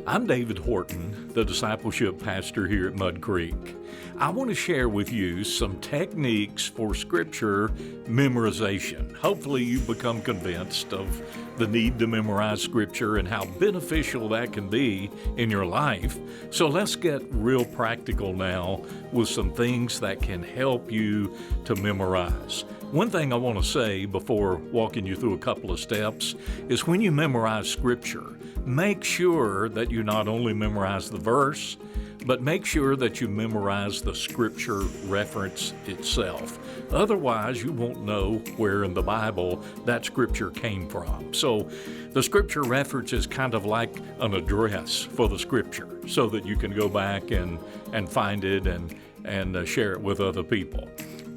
I'm David Horton, the discipleship pastor here at Mud Creek. I want to share with you some techniques for scripture memorization. Hopefully you become convinced of the need to memorize scripture and how beneficial that can be in your life. So let's get real practical now with some things that can help you to memorize. One thing I want to say before walking you through a couple of steps is when you memorize scripture, make sure that you not only memorize the verse, but make sure that you memorize the scripture reference itself. Otherwise, you won't know where in the Bible that scripture came from. So the scripture reference is kind of like an address for the scripture so that you can go back and find it and share it with other people.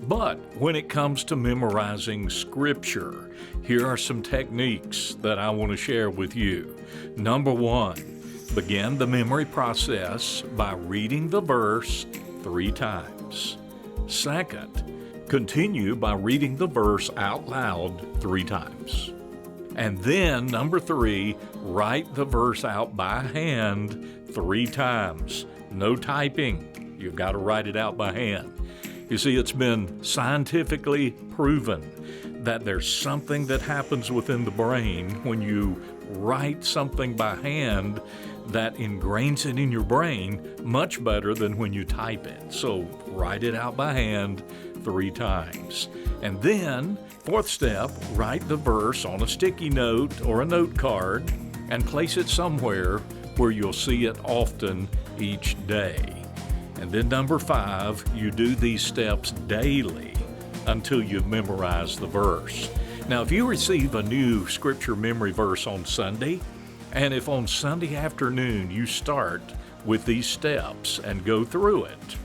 But when it comes to memorizing scripture, here are some techniques that I want to share with you. Number one, begin the memory process by reading the verse 3 times. Second, continue by reading the verse out loud 3 times. And then, number 3, write the verse out by hand 3 times. No typing. You've got to write it out by hand. You see, it's been scientifically proven that there's something that happens within the brain when you write something by hand that ingrains it in your brain much better than when you type it. So write it out by hand 3 times. And then, 4th step, write the verse on a sticky note or a note card and place it somewhere where you'll see it often each day. And then number 5, you do these steps daily until you've memorized the verse. Now, if you receive a new scripture memory verse on Sunday, and if on Sunday afternoon you start with these steps and go through it,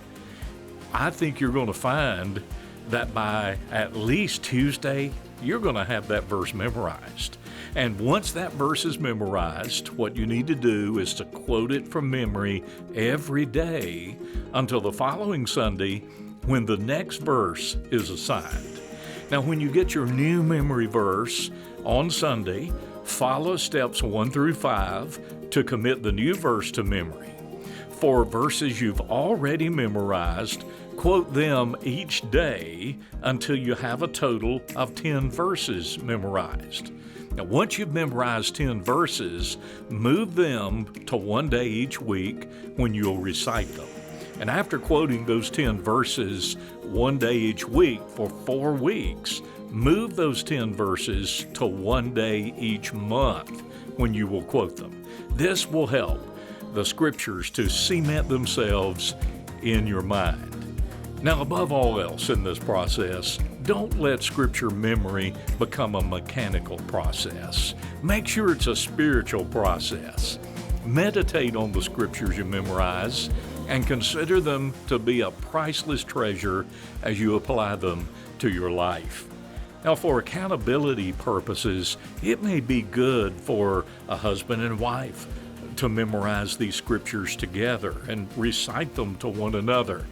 I think you're going to find that by at least Tuesday, you're going to have that verse memorized. And once that verse is memorized, what you need to do is to quote it from memory every day until the following Sunday when the next verse is assigned. Now, when you get your new memory verse on Sunday, follow steps 1 through 5 to commit the new verse to memory. For verses you've already memorized, quote them each day until you have a total of 10 verses memorized. Now, once you've memorized 10 verses, move them to 1 day each week when you'll recite them. And after quoting those 10 verses 1 day each week for 4 weeks, move those 10 verses to 1 day each month when you will quote them. This will help the scriptures to cement themselves in your mind. Now, above all else in this process, don't let scripture memory become a mechanical process. Make sure it's a spiritual process. Meditate on the scriptures you memorize and consider them to be a priceless treasure as you apply them to your life. Now, for accountability purposes, it may be good for a husband and wife to memorize these scriptures together and recite them to one another.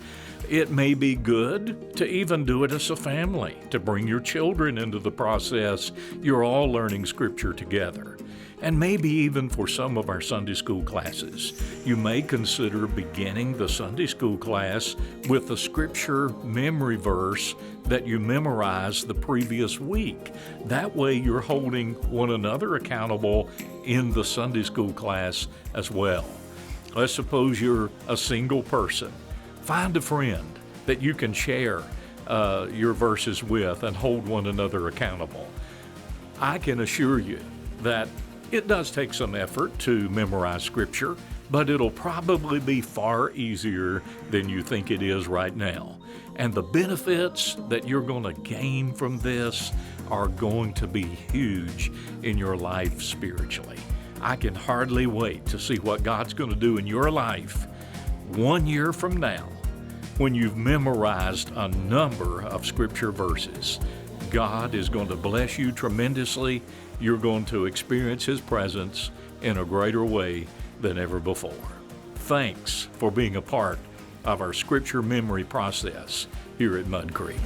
It may be good to even do it as a family, to bring your children into the process. You're all learning scripture together. And maybe even for some of our Sunday school classes, you may consider beginning the Sunday school class with the scripture memory verse that you memorized the previous week. That way you're holding one another accountable in the Sunday school class as well. Let's suppose you're a single person. Find a friend that you can share your verses with and hold one another accountable. I can assure you that it does take some effort to memorize scripture, but it'll probably be far easier than you think it is right now. And the benefits that you're going to gain from this are going to be huge in your life spiritually. I can hardly wait to see what God's going to do in your life 1 year from now when you've memorized a number of scripture verses. God is going to bless you tremendously. You're going to experience His presence in a greater way than ever before. Thanks for being a part of our scripture memory process here at Mud Creek.